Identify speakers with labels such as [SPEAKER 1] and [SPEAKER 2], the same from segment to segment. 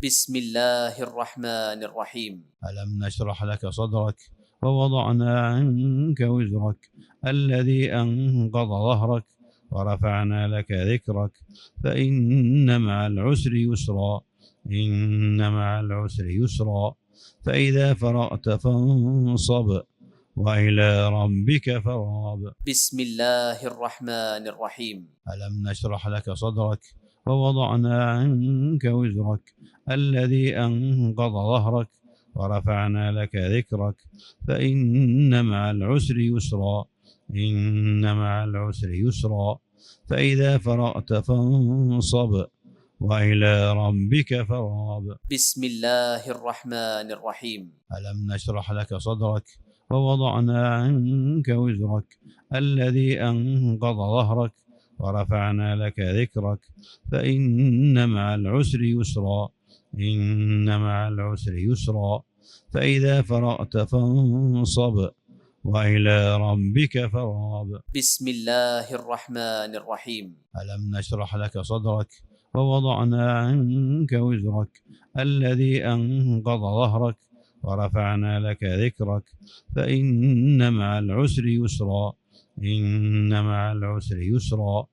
[SPEAKER 1] بسم الله الرحمن الرحيم.
[SPEAKER 2] ألم نشرح لك صدرك ووضعنا عنك وزرك الذي أنقض ظهرك ورفعنا لك ذكرك فإن مع العسر يسرا إن مع العسر يسرا فإذا فرغت فانصب وإلى ربك فارغب.
[SPEAKER 1] بسم الله الرحمن الرحيم.
[SPEAKER 2] ألم نشرح لك صدرك ووضعنا عنك وزرك الذي أنقض ظهرك ورفعنا لك ذكرك فإن مع العسر يسرا إن مع العسر يسرا فإذا فرغت فانصب وإلى ربك فارغب.
[SPEAKER 1] بسم الله الرحمن الرحيم.
[SPEAKER 2] ألم نشرح لك صدرك ووضعنا عنك وزرك الذي أنقض ظهرك ورفعنا لك ذكرك فإن مع العسر يسرا إن مع العسر يسرا فإذا فرغت فانصب وإلى ربك فارغب.
[SPEAKER 1] بسم الله الرحمن الرحيم.
[SPEAKER 2] ألم نشرح لك صدرك ووضعنا عنك وزرك الذي أنقض ظهرك ورفعنا لك ذكرك فإن مع العسر يسرا إن مع العسر يسرا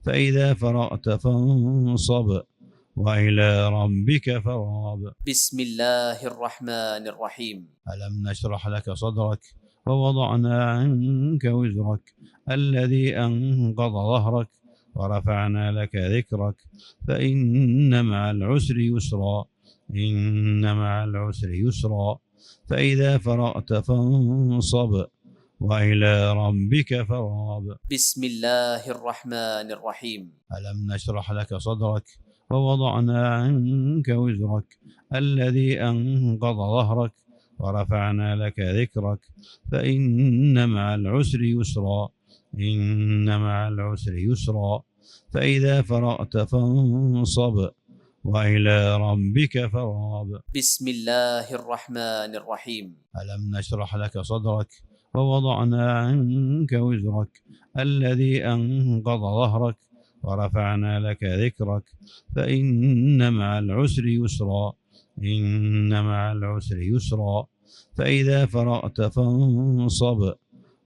[SPEAKER 2] فإذا فرغت فانصب وإلى ربك فارغب.
[SPEAKER 1] بسم الله الرحمن الرحيم.
[SPEAKER 2] ألم نشرح لك صدرك ووضعنا عنك وزرك الذي أنقض ظهرك ورفعنا لك ذكرك فإن مع العسر يسرا إن مع العسر يسرا فإذا فرغت فانصب وإلى ربك فارغب.
[SPEAKER 1] بسم الله الرحمن الرحيم.
[SPEAKER 2] ألم نشرح لك صدرك ووضعنا عنك وزرك الذي أنقض ظهرك ورفعنا لك ذكرك فإن مع العسر يسرا إن مع العسر يسرا فإذا فرغت فانصب وإلى ربك فارغب.
[SPEAKER 1] بسم الله الرحمن الرحيم.
[SPEAKER 2] ألم نشرح لك صدرك ووضعنا عنك وزرك الذي أنقض ظهرك ورفعنا لك ذكرك فإن مع العسر يسرا إن مع العسر يسرا فإذا فرغت فانصب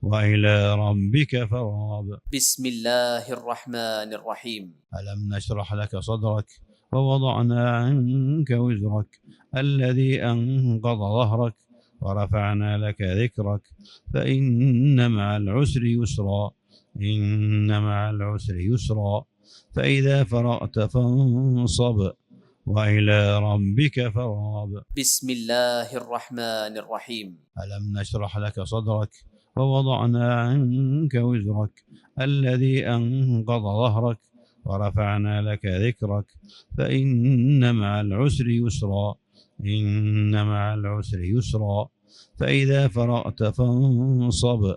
[SPEAKER 2] وإلى ربك فارغب.
[SPEAKER 1] بسم الله الرحمن الرحيم.
[SPEAKER 2] ألم نشرح لك صدرك ووضعنا عنك وزرك الذي أنقض ظهرك ورفعنا لك ذكرك فإن مع العسر يسرا إن مع العسر يسرا فإذا فرغت فانصب وإلى ربك فارغب.
[SPEAKER 1] بسم الله الرحمن الرحيم.
[SPEAKER 2] ألم نشرح لك صدرك ووضعنا عنك وزرك الذي أنقض ظهرك ورفعنا لك ذكرك فإن مع العسر يسرا إن مع العسر يسرا فإذا فرغت فانصب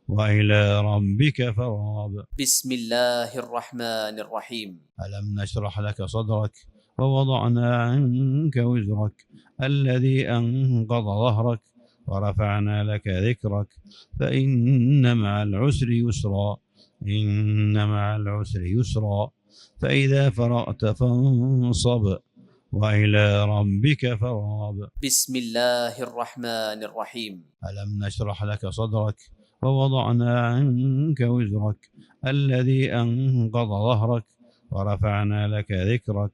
[SPEAKER 2] وإلى ربك فارغب.
[SPEAKER 1] بسم الله الرحمن الرحيم.
[SPEAKER 2] ألم نشرح لك صدرك ووضعنا عنك وزرك الذي أنقض ظهرك ورفعنا لك ذكرك فإن مع العسر يسرا إن مع العسر يسرا فإذا فرغت فانصب وإلى ربك فارغب.
[SPEAKER 1] بسم الله الرحمن الرحيم.
[SPEAKER 2] ألم نشرح لك صدرك ووضعنا عنك وزرك الذي أنقض ظهرك ورفعنا لك ذكرك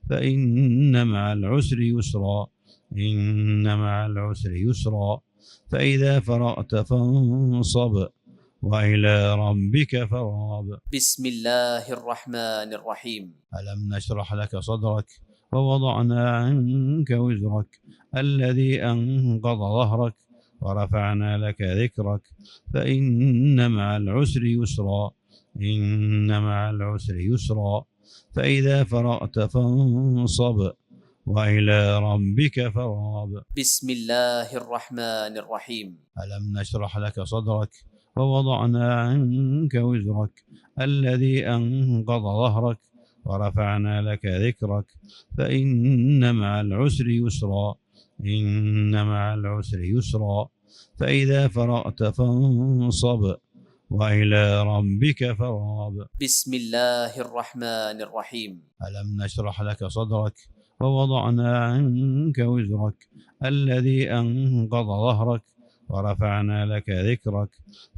[SPEAKER 2] فإن مع العسر يسرا إن مع العسر يسرا فإذا فرغت فانصب وإلى ربك فارغب.
[SPEAKER 1] بسم الله الرحمن الرحيم.
[SPEAKER 2] ألم نشرح لك صدرك ووضعنا عنك وزرك الذي أنقض ظهرك ورفعنا لك ذكرك فإن مع العسر يسرا إن مع العسر يسرا فإذا فرغت فانصب وإلى ربك فارغب.
[SPEAKER 1] بسم الله الرحمن الرحيم.
[SPEAKER 2] ألم نشرح لك صدرك ووضعنا عنك وزرك الذي أنقض ظهرك ورفعنا لك ذكرك فإن مع العسر يسرا إن مع العسر يسرا فإذا فرغت فانصب وإلى ربك فارغب.
[SPEAKER 1] بسم الله الرحمن الرحيم.
[SPEAKER 2] ألم نشرح لك صدرك ووضعنا عنك وزرك الذي أنقض ظهرك ورفعنا لك ذكرك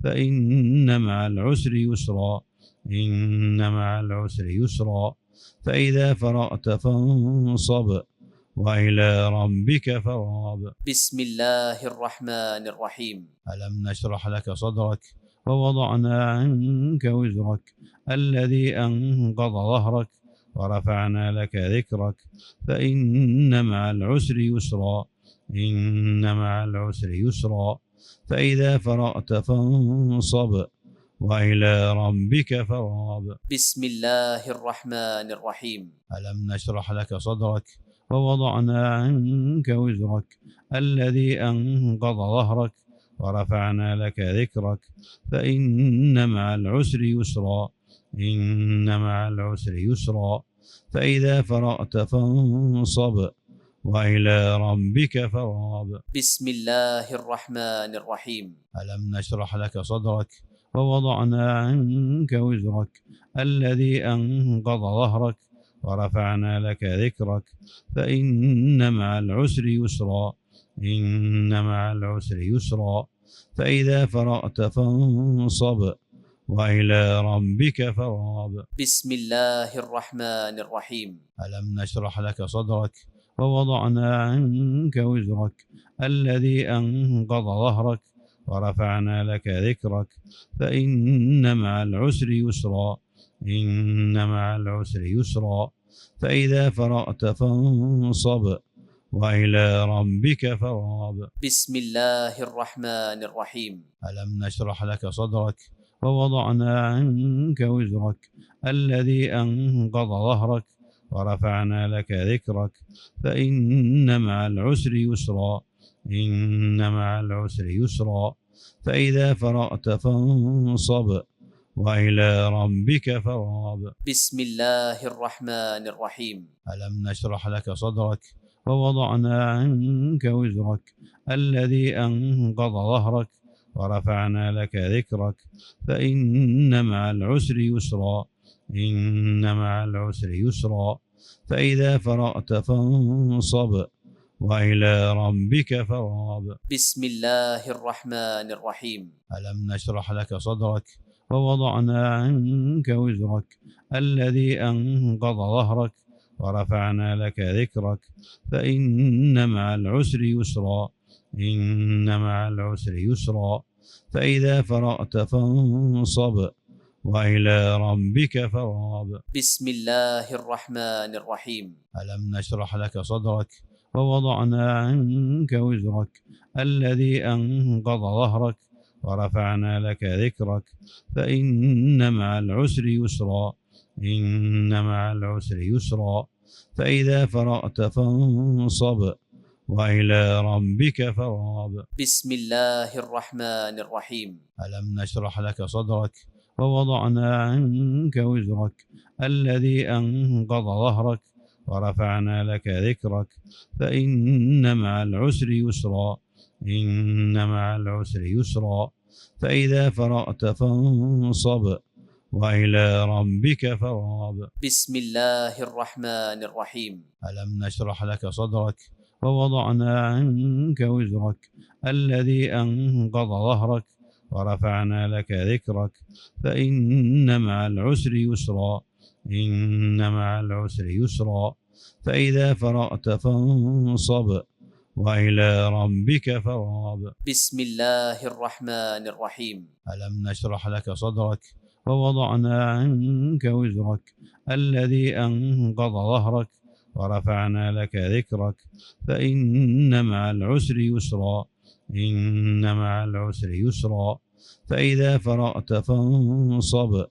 [SPEAKER 2] فإن مع العسر يسرا إن مع العسر يسرا فإذا فرغت فانصب وإلى ربك فارغب.
[SPEAKER 1] بسم الله الرحمن الرحيم.
[SPEAKER 2] ألم نشرح لك صدرك ووضعنا عنك وزرك الذي أنقض ظهرك ورفعنا لك ذكرك فإن مع العسر يسرا إن مع العسر يسرا فإذا فرغت فانصب وإلى ربك فارغب.
[SPEAKER 1] بسم الله الرحمن الرحيم.
[SPEAKER 2] ألم نشرح لك صدرك ووضعنا عنك وزرك الذي أنقض ظهرك ورفعنا لك ذكرك فإن مع العسر يسرا إن مع العسر يسرا فإذا فرغت فانصب وإلى ربك فارغب.
[SPEAKER 1] بسم الله الرحمن الرحيم.
[SPEAKER 2] ألم نشرح لك صدرك ووضعنا عنك وزرك الذي أنقض ظهرك ورفعنا لك ذكرك فإن مع العسر يسرا إن مع العسر يسرا فإذا فرغت فانصب وإلى ربك فارغب.
[SPEAKER 1] بسم الله الرحمن الرحيم.
[SPEAKER 2] ألم نشرح لك صدرك ووضعنا عنك وزرك الذي أنقض ظهرك ورفعنا لك ذكرك فإن مع العسر يسرا إن مع العسر يسرا فإذا فرغت فانصب وإلى ربك فارغب.
[SPEAKER 1] بسم الله الرحمن الرحيم.
[SPEAKER 2] ألم نشرح لك صدرك ووضعنا عنك وزرك الذي أنقض ظهرك ورفعنا لك ذكرك فإن مع العسر يسرا إن مع العسر يسرا فإذا فرغت فانصب وإلى ربك فارغب.
[SPEAKER 1] بسم الله الرحمن الرحيم.
[SPEAKER 2] ألم نشرح لك صدرك ووضعنا عنك وزرك الذي أنقض ظهرك ورفعنا لك ذكرك فإن مع العسر يسرا إن مع العسر يسرا فإذا فرغت فانصب وإلى ربك فارغب.
[SPEAKER 1] بسم الله الرحمن الرحيم.
[SPEAKER 2] ألم نشرح لك صدرك ووضعنا عنك وزرك الذي أنقض ظهرك ورفعنا لك ذكرك فإن مع العسر يسرا إن مع العسر يسرا فإذا فرغت فانصب وإلى ربك فارغب.
[SPEAKER 1] بسم الله الرحمن الرحيم.
[SPEAKER 2] ألم نشرح لك صدرك ووضعنا عنك وزرك الذي أنقض ظهرك ورفعنا لك ذكرك فإن مع العسر يسرا إن مع العسر يسرا فإذا فرغت فانصب وإلى ربك فارغب.
[SPEAKER 1] بسم الله الرحمن الرحيم.
[SPEAKER 2] ألم نشرح لك صدرك ووضعنا عنك وزرك الذي أنقض ظهرك ورفعنا لك ذكرك فإن مع العسر يسرا إن مع العسر يسرا فإذا فرغت فانصب وإلى ربك فارغب.
[SPEAKER 1] بسم الله الرحمن الرحيم.
[SPEAKER 2] ألم نشرح لك صدرك ووضعنا عنك وزرك الذي أنقض ظهرك ورفعنا لك ذكرك فإن مع العسر يسرا إن مع العسر يسرا فإذا فرغت فانصب وإلى ربك فارغب.
[SPEAKER 1] بسم الله الرحمن الرحيم.
[SPEAKER 2] ألم نشرح لك صدرك ووضعنا عنك وزرك الذي أنقض ظهرك ورفعنا لك ذكرك فإن مع العسر يسرا إن مع العسر يسرا فإذا فرغت فانصب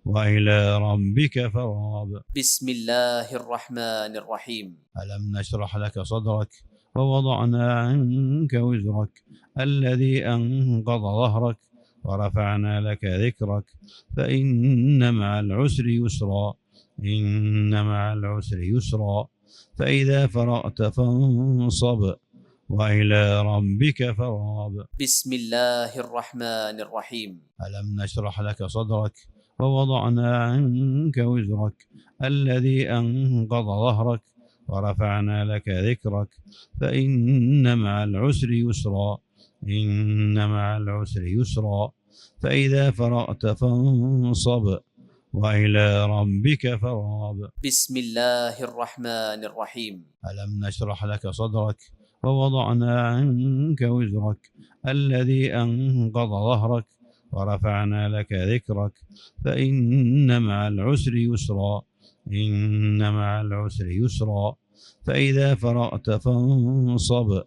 [SPEAKER 2] وإلى ربك فارغب.
[SPEAKER 1] بسم الله الرحمن الرحيم.
[SPEAKER 2] ألم نشرح لك صدرك ووضعنا عنك وزرك الذي أنقض ظهرك ورفعنا لك ذكرك فإن مع العسر يسرا إن مع العسر يسرا فإذا فرغت فانصب وإلى ربك فارغب.
[SPEAKER 1] بسم الله الرحمن الرحيم.
[SPEAKER 2] ألم نشرح لك صدرك ووضعنا عنك وزرك الذي أنقض ظهرك ورفعنا لك ذكرك فإن مع العسر يسرا إن مع العسر يسرا فإذا فرغت فانصب وإلى ربك فارغب.
[SPEAKER 1] بسم الله الرحمن الرحيم.
[SPEAKER 2] ألم نشرح لك صدرك ووضعنا عنك وزرك الذي أنقض ظهرك ورفعنا لك ذكرك فإن مع العسر يسرا إن مع العسر يسرا فإذا فرغت فانصب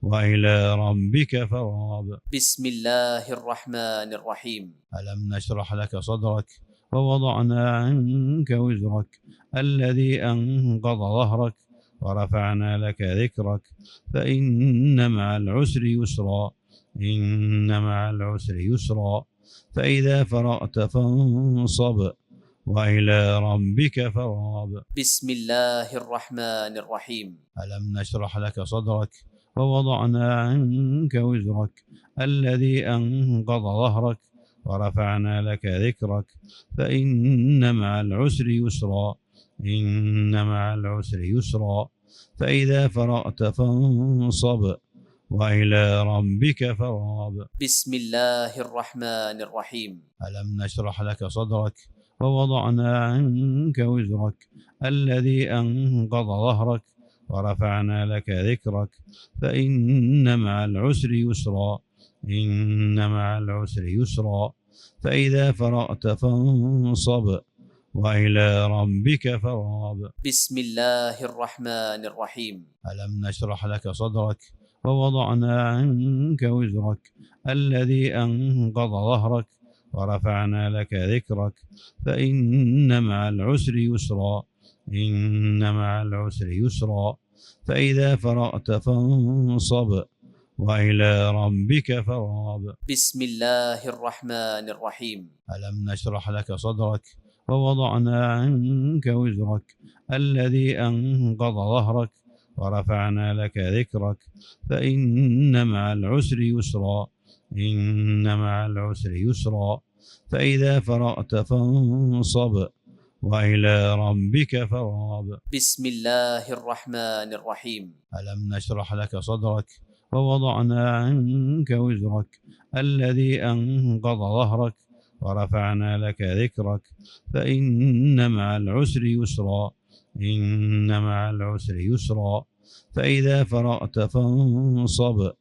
[SPEAKER 2] وإلى ربك فارغب.
[SPEAKER 1] بسم الله الرحمن الرحيم.
[SPEAKER 2] ألم نشرح لك صدرك ووضعنا عنك وزرك الذي أنقض ظهرك ورفعنا لك ذكرك فإن مع العسر يسرا إن مع العسر يسرا فإذا فرغت فانصب وإلى ربك فارغب.
[SPEAKER 1] بسم الله الرحمن الرحيم.
[SPEAKER 2] ألم نشرح لك صدرك ووضعنا عنك وزرك الذي أنقض ظهرك ورفعنا لك ذكرك فإن مع العسر يسرا إن مع العسر يسرا فإذا فرغت فانصب وإلى ربك فارغب.
[SPEAKER 1] بسم الله الرحمن الرحيم.
[SPEAKER 2] ألم نشرح لك صدرك ووضعنا عنك وزرك الذي أنقض ظهرك ورفعنا لك ذكرك فإن مع العسر يسرا إن مع العسر يسرا فإذا فرغت فانصب وإلى ربك فارغب.
[SPEAKER 1] بسم الله الرحمن الرحيم.
[SPEAKER 2] ألم نشرح لك صدرك ووضعنا عنك وزرك الذي أنقض ظهرك ورفعنا لك ذكرك فإن مع العسر يسرا إن مع العسر يسرا فإذا فرغت فانصب وإلى ربك فارغب.
[SPEAKER 1] بسم الله الرحمن الرحيم.
[SPEAKER 2] ألم نشرح لك صدرك ووضعنا عنك وزرك الذي أنقض ظهرك ورفعنا لك ذكرك فإن مع العسر يسرا إن مع العسر يسرا فإذا فرغت فانصب وإلى ربك فارغب.
[SPEAKER 1] بسم الله الرحمن الرحيم.
[SPEAKER 2] ألم نشرح لك صدرك ووضعنا عنك وزرك الذي أنقض ظهرك ورفعنا لك ذكرك فإن مع العسر يسرا إن مع العسر يسرا فإذا فرغت فانصب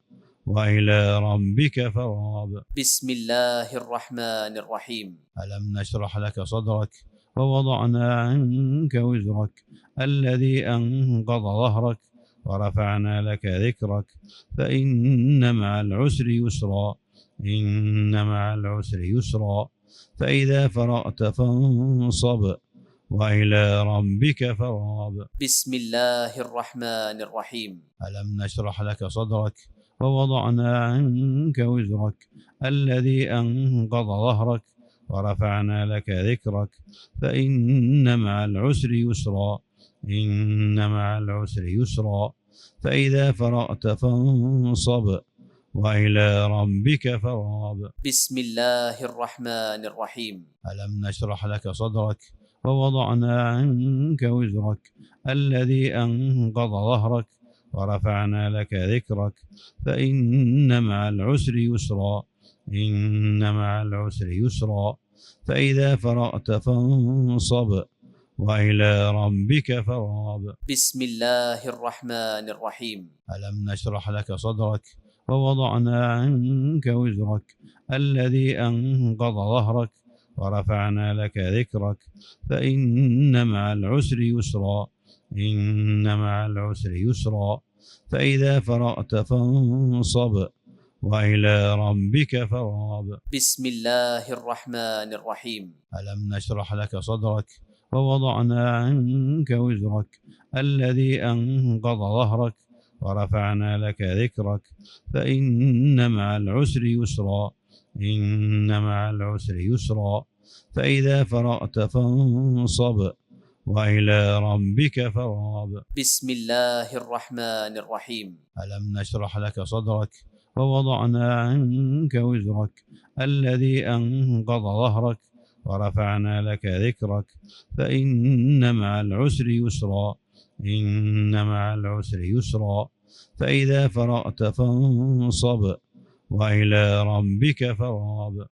[SPEAKER 2] وإلى ربك فارغب.
[SPEAKER 1] بسم الله الرحمن الرحيم.
[SPEAKER 2] ألم نشرح لك صدرك ووضعنا عنك وزرك الذي أنقض ظهرك ورفعنا لك ذكرك فإن مع العسر يسرا إن مع العسر يسرا فإذا فرغت فانصب وإلى ربك فارغب.
[SPEAKER 1] بسم الله الرحمن الرحيم.
[SPEAKER 2] ألم نشرح لك صدرك ووضعنا عنك وزرك الذي أنقض ظهرك ورفعنا لك ذكرك فإن مع العسر يسرا إن مع العسر يسرا فإذا فرغت فانصب وإلى ربك فارغب.
[SPEAKER 1] بسم الله الرحمن الرحيم.
[SPEAKER 2] ألم نشرح لك صدرك ووضعنا عنك وزرك الذي أنقض ظهرك ورفعنا لك ذكرك فإن مع العسر يسرا إن مع العسر يسرا فإذا فرغت فانصب وإلى ربك فارغب.
[SPEAKER 1] بسم الله الرحمن الرحيم.
[SPEAKER 2] ألم نشرح لك صدرك ووضعنا عنك وزرك الذي أنقض ظهرك ورفعنا لك ذكرك فإن مع العسر يسرا إن مع العسر يسرا فإذا فرغت فانصب وإلى ربك فارغب.
[SPEAKER 1] بسم الله الرحمن الرحيم.
[SPEAKER 2] ألم نشرح لك صدرك ووضعنا عنك وزرك الذي أنقض ظهرك ورفعنا لك ذكرك فإن مع العسر يسرا إن مع العسر يسرا فإذا فرغت فانصب وإلى ربك فارغب.
[SPEAKER 1] بسم الله الرحمن الرحيم.
[SPEAKER 2] ألم نشرح لك صدرك ووضعنا عنك وزرك الذي أنقض ظهرك ورفعنا لك ذكرك فإن مع العسر يسرا إن مع العسر يسرا فإذا فرغت فانصب وإلى ربك فارغب.